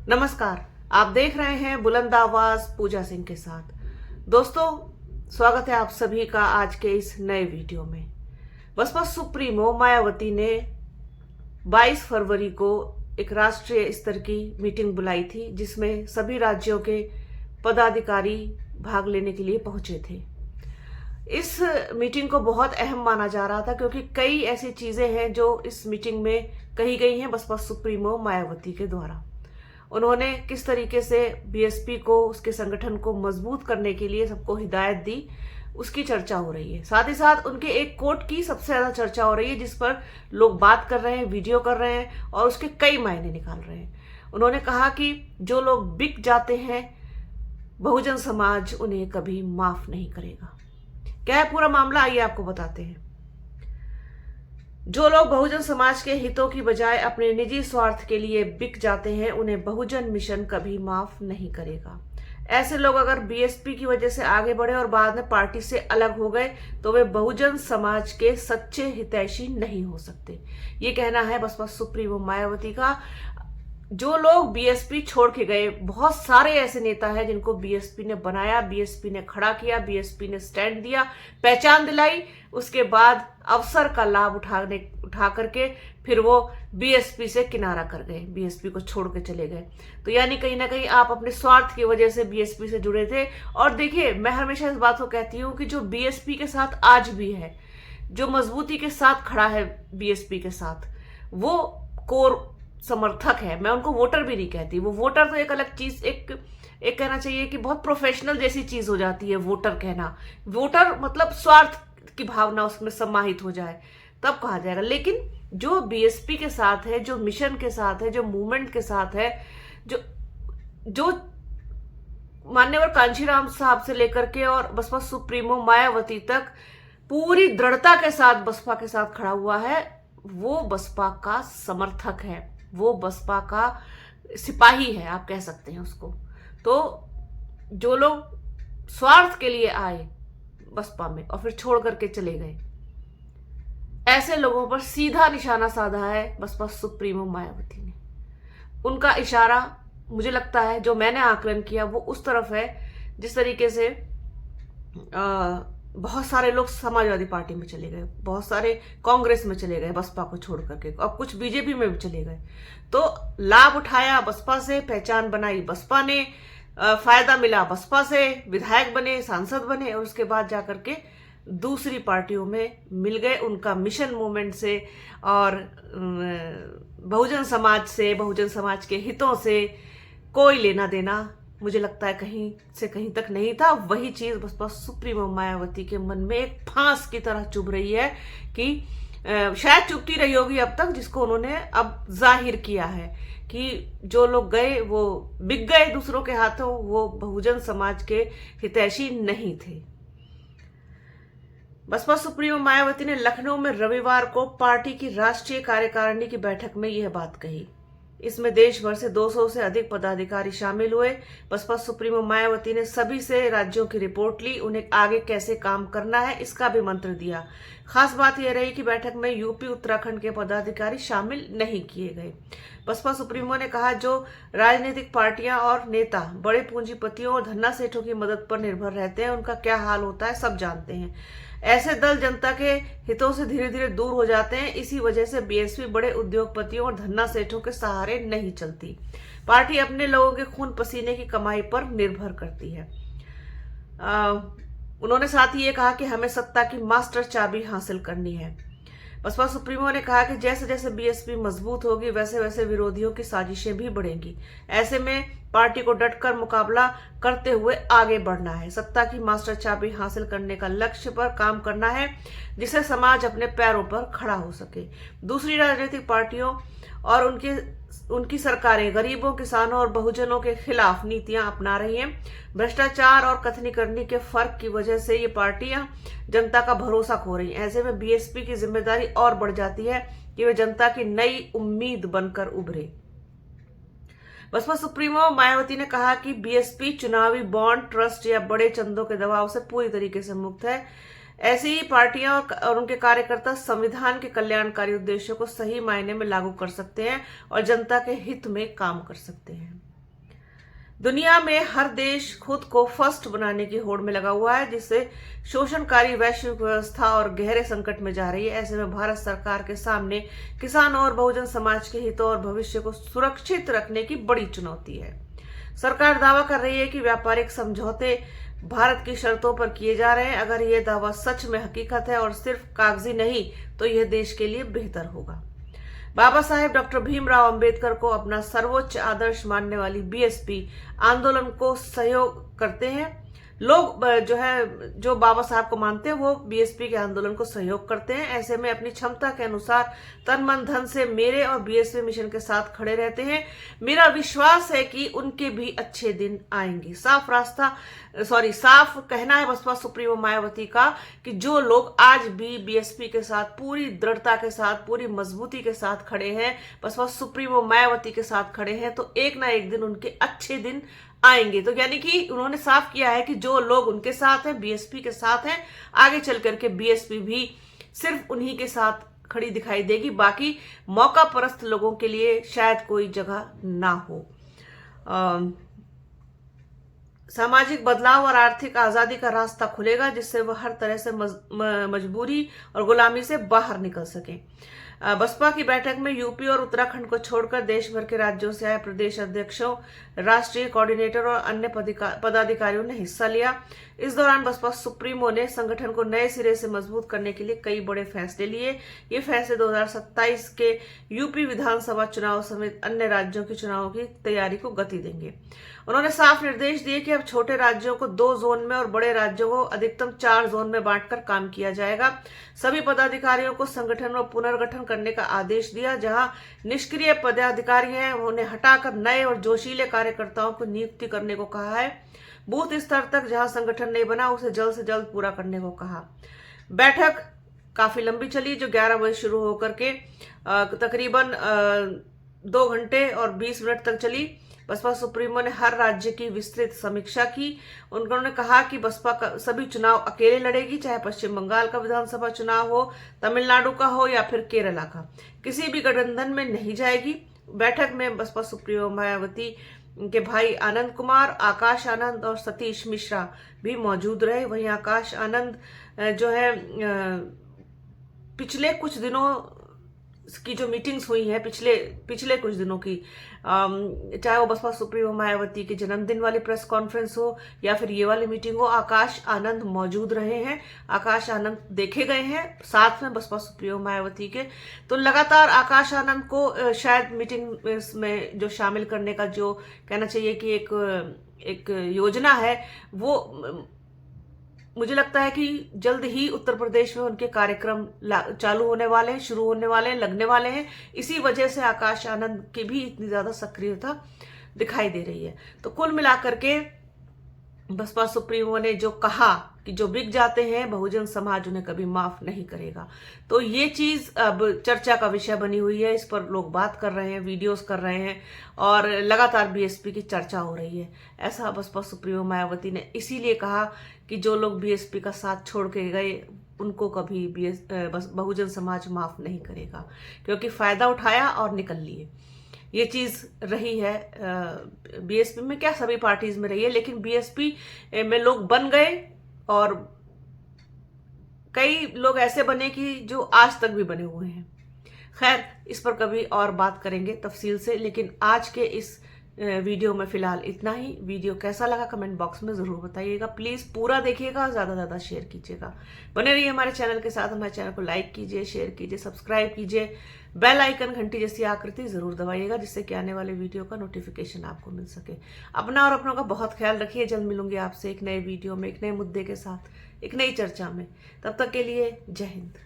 नमस्कार। आप देख रहे हैं बुलंद आवाज पूजा सिंह के साथ। दोस्तों, स्वागत है आप सभी का आज के इस नए वीडियो में। बसपा सुप्रीमो मायावती ने 22 फरवरी को एक राष्ट्रीय स्तर की मीटिंग बुलाई थी, जिसमें सभी राज्यों के पदाधिकारी भाग लेने के लिए पहुंचे थे। इस मीटिंग को बहुत अहम माना जा रहा था, क्योंकि कई ऐसी चीजें हैं जो इस मीटिंग में कही गई हैं बसपा सुप्रीमो मायावती के द्वारा। उन्होंने किस तरीके से बीएसपी को, उसके संगठन को मजबूत करने के लिए सबको हिदायत दी, उसकी चर्चा हो रही है। साथ ही साथ उनके एक कोट की सबसे ज्यादा चर्चा हो रही है, जिस पर लोग बात कर रहे हैं, वीडियो कर रहे हैं और उसके कई मायने निकाल रहे हैं। उन्होंने कहा कि जो लोग बिक जाते हैं, बहुजन समाज उन्हें कभी माफ नहीं करेगा। क्या है पूरा मामला, आइए आपको बताते हैं। जो लोग बहुजन समाज के हितों की बजाय अपने निजी स्वार्थ के लिए बिक जाते हैं, उन्हें बहुजन मिशन कभी माफ नहीं करेगा। ऐसे लोग अगर बीएसपी की वजह से आगे बढ़े और बाद में पार्टी से अलग हो गए, तो वे बहुजन समाज के सच्चे हितैषी नहीं हो सकते। ये कहना है बसपा सुप्रीमो मायावती का। जो लोग बीएसपी छोड़ के गए, बहुत सारे ऐसे नेता हैं जिनको बीएसपी ने बनाया, बीएसपी ने खड़ा किया, बीएसपी ने स्टैंड दिया, पहचान दिलाई, उसके बाद अवसर का लाभ उठा करके फिर वो बीएसपी से किनारा कर गए, बीएसपी को छोड़ के चले गए। तो यानी कहीं ना कहीं आप अपने स्वार्थ की वजह से बीएसपी से जुड़े थे। और देखिए, मैं हमेशा इस बात को कहती हूँ कि जो बीएसपी के साथ आज भी है, जो मजबूती के साथ खड़ा है बीएसपी के साथ, वो कोर समर्थक है। मैं उनको वोटर भी नहीं कहती। वो वोटर तो एक अलग चीज, एक कहना चाहिए कि बहुत प्रोफेशनल जैसी चीज हो जाती है वोटर कहना। वोटर मतलब स्वार्थ की भावना उसमें समाहित हो जाए तब कहा जाएगा। लेकिन जो बीएसपी के साथ है, जो मिशन के साथ है, जो मूवमेंट के साथ है, जो जो मान्यवर कांशीराम साहब से लेकर के और बसपा सुप्रीमो मायावती तक पूरी दृढ़ता के साथ बसपा के साथ खड़ा हुआ है, वो बसपा का समर्थक है, वो बसपा का सिपाही है, आप कह सकते हैं उसको। तो जो लोग स्वार्थ के लिए आए बसपा में और फिर छोड़ करके चले गए, ऐसे लोगों पर सीधा निशाना साधा है बसपा सुप्रीमो मायावती ने। उनका इशारा, मुझे लगता है, जो मैंने आकलन किया, वो उस तरफ है जिस तरीके से बहुत सारे लोग समाजवादी पार्टी में चले गए, बहुत सारे कांग्रेस में चले गए बसपा को छोड़ करके, और कुछ बीजेपी में भी चले गए। तो लाभ उठाया बसपा से, पहचान बनाई बसपा ने, फायदा मिला बसपा से, विधायक बने, सांसद बने, और उसके बाद जाकर के दूसरी पार्टियों में मिल गए। उनका मिशन मूवमेंट से और बहुजन समाज से, बहुजन समाज के हितों से कोई लेना देना, मुझे लगता है, कहीं से कहीं तक नहीं था। वही चीज बसपा सुप्रीमो मायावती के मन में एक फांस की तरह चुभ रही है कि शायद चुभती रही होगी अब तक, जिसको उन्होंने अब जाहिर किया है कि जो लोग गए वो बिक गए दूसरों के हाथों, वो बहुजन समाज के हितैषी नहीं थे। बसपा सुप्रीमो मायावती ने लखनऊ में रविवार को पार्टी की राष्ट्रीय कार्यकारिणी की बैठक में यह बात कही। इसमें देश भर से 200 से अधिक पदाधिकारी शामिल हुए। बसपा सुप्रीमो मायावती ने सभी से राज्यों की रिपोर्ट ली, उन्हें आगे कैसे काम करना है इसका भी मंत्र दिया। खास बात यह रही कि बैठक में यूपी उत्तराखंड के पदाधिकारी शामिल नहीं किए गए। बसपा सुप्रीमो ने कहा, जो राजनीतिक पार्टियां और नेता बड़े पूंजीपतियों और धन्ना सेठों की मदद पर निर्भर रहते हैं, उनका क्या हाल होता है सब जानते हैं। ऐसे दल जनता के हितों से धीरे धीरे दूर हो जाते हैं। इसी वजह से बीएसपी बड़े उद्योगपतियों और धन्ना सेठों के सहारे नहीं चलती। पार्टी अपने लोगों के खून पसीने की कमाई पर निर्भर करती है। उन्होंने साथ ही ये कहा कि हमें सत्ता की मास्टर चाबी हासिल करनी है। बसपा सुप्रीमो ने कहा कि जैसे जैसे बीएसपी मजबूत होगी, वैसे वैसे विरोधियों की साजिशें भी बढ़ेंगी। ऐसे में पार्टी को डटकर मुकाबला करते हुए आगे बढ़ना है। सत्ता की मास्टर चाबी हासिल करने का लक्ष्य पर काम करना है, जिससे समाज अपने पैरों पर खड़ा हो सके। दूसरी राजनीतिक पार्टियों और उनकी सरकारें गरीबों, किसानों और बहुजनों के खिलाफ नीतियां अपना रही हैं। भ्रष्टाचार और कथनीकरनी के फर्क की वजह से ये पार्टियां जनता का भरोसा खो रही हैं। ऐसे में बीएसपी की जिम्मेदारी और बढ़ जाती है कि वे जनता की नई उम्मीद बनकर उभरे। बसपा सुप्रीमो मायावती ने कहा कि बीएसपी चुनावी बॉन्ड, ट्रस्ट या बड़े चंदों के दबाव से पूरी तरीके से मुक्त है। ऐसी ही पार्टियां और उनके कार्यकर्ता संविधान के कल्याणकारी उद्देश्यों को सही मायने में लागू कर सकते हैं और जनता के हित में काम कर सकते हैं। दुनिया में हर देश खुद को फर्स्ट बनाने की होड़ में लगा हुआ है, जिससे शोषणकारी वैश्विक व्यवस्था और गहरे संकट में जा रही है। ऐसे में भारत सरकार के सामने किसानों और बहुजन समाज के हितों और भविष्य को सुरक्षित रखने की बड़ी चुनौती है। सरकार दावा कर रही है कि व्यापारिक समझौते भारत की शर्तों पर किए जा रहे हैं। अगर ये दावा सच में हकीकत है और सिर्फ कागजी नहीं, तो यह देश के लिए बेहतर होगा। बाबा साहेब डॉक्टर भीमराव अंबेडकर को अपना सर्वोच्च आदर्श मानने वाली बीएसपी आंदोलन को सहयोग करते हैं। लोग जो बाबा साहब को मानते हैं वो बीएसपी के आंदोलन को सहयोग करते हैं। ऐसे में अपनी क्षमता के अनुसार तन मन धन से मेरे और बीएसपी मिशन के साथ खड़े रहते हैं। मेरा विश्वास है कि उनके भी अच्छे दिन आएंगे। साफ कहना है बसपा सुप्रीमो मायावती का कि जो लोग आज भी बीएसपी के साथ पूरी दृढ़ता के साथ, पूरी मजबूती के साथ खड़े हैं, बसपा सुप्रीमो मायावती के साथ खड़े हैं, तो एक ना एक दिन उनके अच्छे दिन आएंगे। तो यानी कि उन्होंने साफ किया है कि जो लोग उनके साथ हैं, बीएसपी के साथ हैं, आगे चल करके बीएसपी भी सिर्फ उन्हीं के साथ खड़ी दिखाई देगी। बाकी मौका परस्त लोगों के लिए शायद कोई जगह ना हो। सामाजिक बदलाव और आर्थिक आजादी का रास्ता खुलेगा, जिससे वह हर तरह से मजबूरी और गुलामी से बाहर निकल सके। बसपा की बैठक में यूपी और उत्तराखंड को छोड़कर देश भर के राज्यों से आए प्रदेश अध्यक्षों, राष्ट्रीय कोऑर्डिनेटर और अन्य पदाधिकारियों ने हिस्सा लिया। इस दौरान बसपा सुप्रीमो ने संगठन को नए सिरे से मजबूत करने के लिए कई बड़े फैसले लिए। ये फैसले 2027 के यूपी विधानसभा चुनाव समेत अन्य राज्यों के चुनावों की तैयारी को गति देंगे। उन्होंने साफ निर्देश दिए कि अब छोटे राज्यों को 2 जोन में और बड़े राज्यों को अधिकतम 4 जोन में बांटकर काम किया जाएगा। सभी पदाधिकारियों को संगठन में पुनर्गठन करने का आदेश दिया। जहां निष्क्रिय पदाधिकारी हैं, उन्हें हटाकर नए और जोशीले कार्यकर्ताओं को नियुक्ति करने को कहा है। बूथ स्तर तक जहां संगठन नहीं बना, उसे जल्द से जल्द पूरा करने को कहा। बैठक काफी लंबी चली, जो 11 बजे शुरू होकर के तकरीबन 2 घंटे और 20 मिनट तक चली। बसपा सुप्रीमो ने हर राज्य की विस्तृत समीक्षा की। उन्होंने कहा कि बसपा का सभी चुनाव अकेले लड़ेगी, चाहे पश्चिम बंगाल का विधानसभा चुनाव हो, तमिलनाडु का हो या फिर केरला का, किसी भी गठबंधन में नहीं जाएगी। बैठक में बसपा सुप्रीमो मायावती के भाई आनंद कुमार, आकाश आनंद और सतीश मिश्रा भी मौजूद रहे। वहीं आकाश आनंद जो है पिछले कुछ दिनों की जो मीटिंग्स हुई हैं, पिछले कुछ दिनों की, चाहे वो बसपा सुप्रीमो मायावती के जन्मदिन वाली प्रेस कॉन्फ्रेंस हो या फिर ये वाली मीटिंग हो, आकाश आनंद मौजूद रहे हैं। आकाश आनंद देखे गए हैं साथ में बसपा सुप्रीमो मायावती के। तो लगातार आकाश आनंद को शायद मीटिंग में जो शामिल करने का जो कहना चाहिए कि एक योजना है, वो मुझे लगता है कि जल्द ही उत्तर प्रदेश में उनके कार्यक्रम चालू होने वाले हैं, शुरू होने वाले हैं, लगने वाले हैं। इसी वजह से आकाश आनंद की भी इतनी ज्यादा सक्रियता दिखाई दे रही है। तो कुल मिलाकर के बसपा सुप्रीमो ने जो कहा कि जो बिक जाते हैं बहुजन समाज उन्हें कभी माफ नहीं करेगा, तो ये चीज अब चर्चा का विषय बनी हुई है। इस पर लोग बात कर रहे हैं, वीडियोस कर रहे हैं और लगातार बीएसपी की चर्चा हो रही है। ऐसा बसपा सुप्रीमो मायावती ने इसीलिए कहा कि जो लोग बीएसपी का साथ छोड़ के गए उनको कभी बहुजन समाज माफ नहीं करेगा, क्योंकि फायदा उठाया और निकल लिए। ये चीज रही है बीएसपी में, क्या सभी पार्टीज में रही है, लेकिन बीएसपी में लोग बन गए और कई लोग ऐसे बने कि जो आज तक भी बने हुए हैं। खैर, इस पर कभी और बात करेंगे तफसील से, लेकिन आज के इस वीडियो में फिलहाल इतना ही। वीडियो कैसा लगा कमेंट बॉक्स में जरूर बताइएगा। प्लीज पूरा देखिएगा, ज्यादा ज्यादा शेयर कीजिएगा। बने रहिए हमारे चैनल के साथ। हमारे चैनल को लाइक कीजिए, शेयर कीजिए, सब्सक्राइब कीजिए, बेल आइकन घंटी जैसी आकृति जरूर दबाइएगा, जिससे कि आने वाले वीडियो का नोटिफिकेशन आपको मिल सके। अपना और अपनों का बहुत ख्याल रखिए। जल्द मिलूंगी आपसे एक नए वीडियो में, एक नए मुद्दे के साथ, एक नई चर्चा में। तब तक के लिए जय हिंद।